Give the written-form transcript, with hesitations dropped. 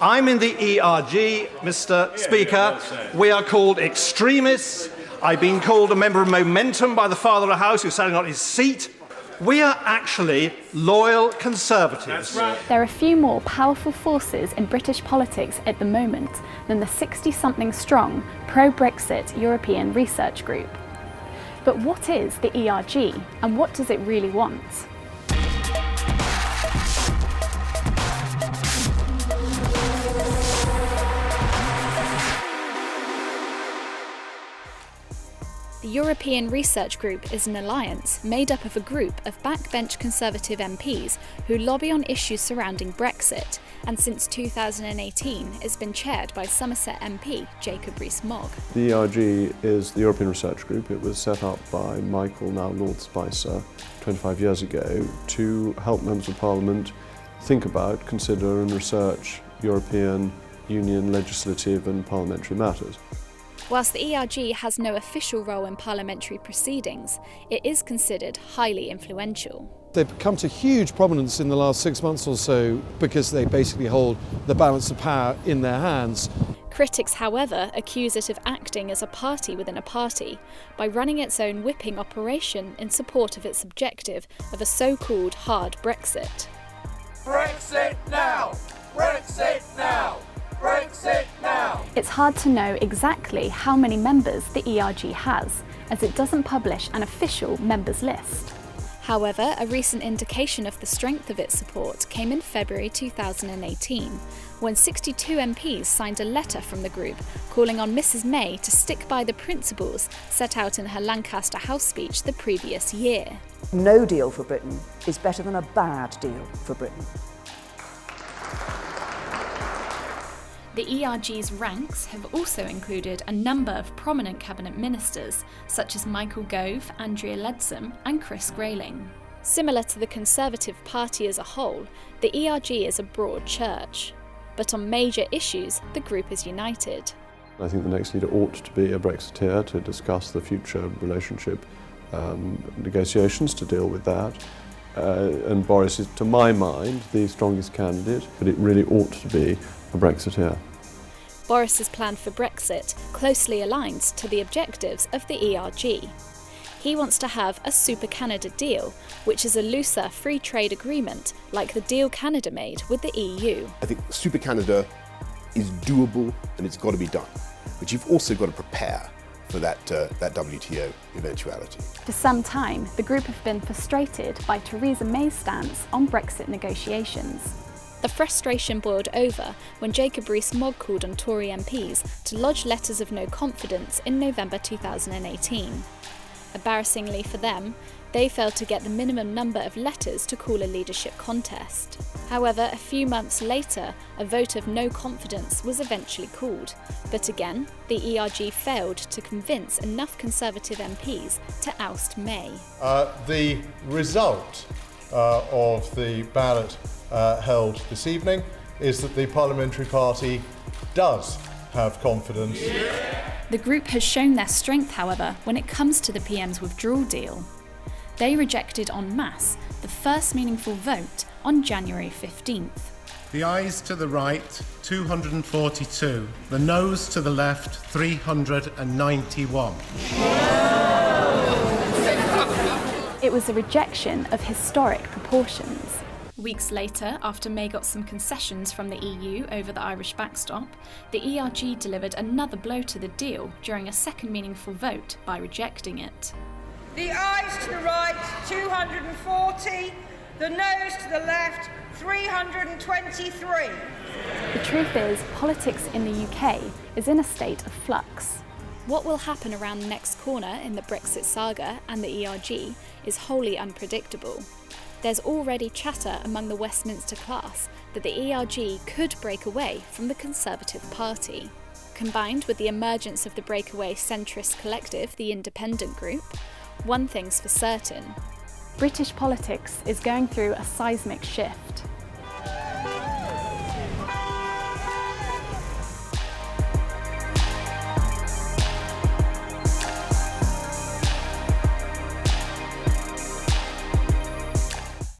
I'm in the ERG, Mr. Speaker. We are called extremists. I've been called a member of Momentum by the Father of the House who's sitting on his seat. We are actually loyal Conservatives. There are a few more powerful forces in British politics at the moment than the 60-something strong pro-Brexit European Research Group. But what is the ERG and what does it really want? The European Research Group is an alliance made up of a group of backbench Conservative MPs who lobby on issues surrounding Brexit, and since 2018 has been chaired by Somerset MP Jacob Rees-Mogg. The ERG is the European Research Group. It was set up by Michael, now Lord Spicer, 25 years ago to help members of Parliament think about, consider and research European Union legislative and parliamentary matters. Whilst the ERG has no official role in parliamentary proceedings, it is considered highly influential. They've come to huge prominence in the last 6 months or so because they basically hold the balance of power in their hands. Critics, however, accuse it of acting as a party within a party by running its own whipping operation in support of its objective of a so-called hard Brexit. Brexit now! Brexit now! Brexit now! It's hard to know exactly how many members the ERG has, as it doesn't publish an official members list. However, a recent indication of the strength of its support came in February 2018, when 62 MPs signed a letter from the group calling on Mrs May to stick by the principles set out in her Lancaster House speech the previous year. No deal for Britain is better than a bad deal for Britain. The ERG's ranks have also included a number of prominent cabinet ministers, such as Michael Gove, Andrea Leadsom and Chris Grayling. Similar to the Conservative Party as a whole, the ERG is a broad church. But on major issues, the group is united. I think the next leader ought to be a Brexiteer to discuss the future relationship negotiations to deal with that. And Boris is, to my mind, the strongest candidate, but it really ought to be a Brexiteer. Boris's plan for Brexit closely aligns to the objectives of the ERG. He wants to have a Super Canada deal, which is a looser free trade agreement like the deal Canada made with the EU. I think Super Canada is doable and it's got to be done, but you've also got to prepare for that WTO eventuality. For some time, the group have been frustrated by Theresa May's stance on Brexit negotiations. The frustration boiled over when Jacob Rees-Mogg called on Tory MPs to lodge letters of no confidence in November 2018. Embarrassingly for them, they failed to get the minimum number of letters to call a leadership contest. However, a few months later, a vote of no confidence was eventually called, but again, the ERG failed to convince enough Conservative MPs to oust May. The result of the ballot held this evening is that the Parliamentary Party does have confidence. The group has shown their strength, however, when it comes to the PM's withdrawal deal. They rejected en masse the first meaningful vote on January 15th. The ayes to the right, 242. The noes to the left, 391. It was a rejection of historic proportions. Weeks later, after May got some concessions from the EU over the Irish backstop, the ERG delivered another blow to the deal during a second meaningful vote by rejecting it. The ayes to the right, 240. The noes to the left, 323. The truth is, politics in the UK is in a state of flux. What will happen around the next corner in the Brexit saga and the ERG is wholly unpredictable. There's already chatter among the Westminster class that the ERG could break away from the Conservative Party. Combined with the emergence of the breakaway centrist collective, the Independent Group, one thing's for certain: British politics is going through a seismic shift.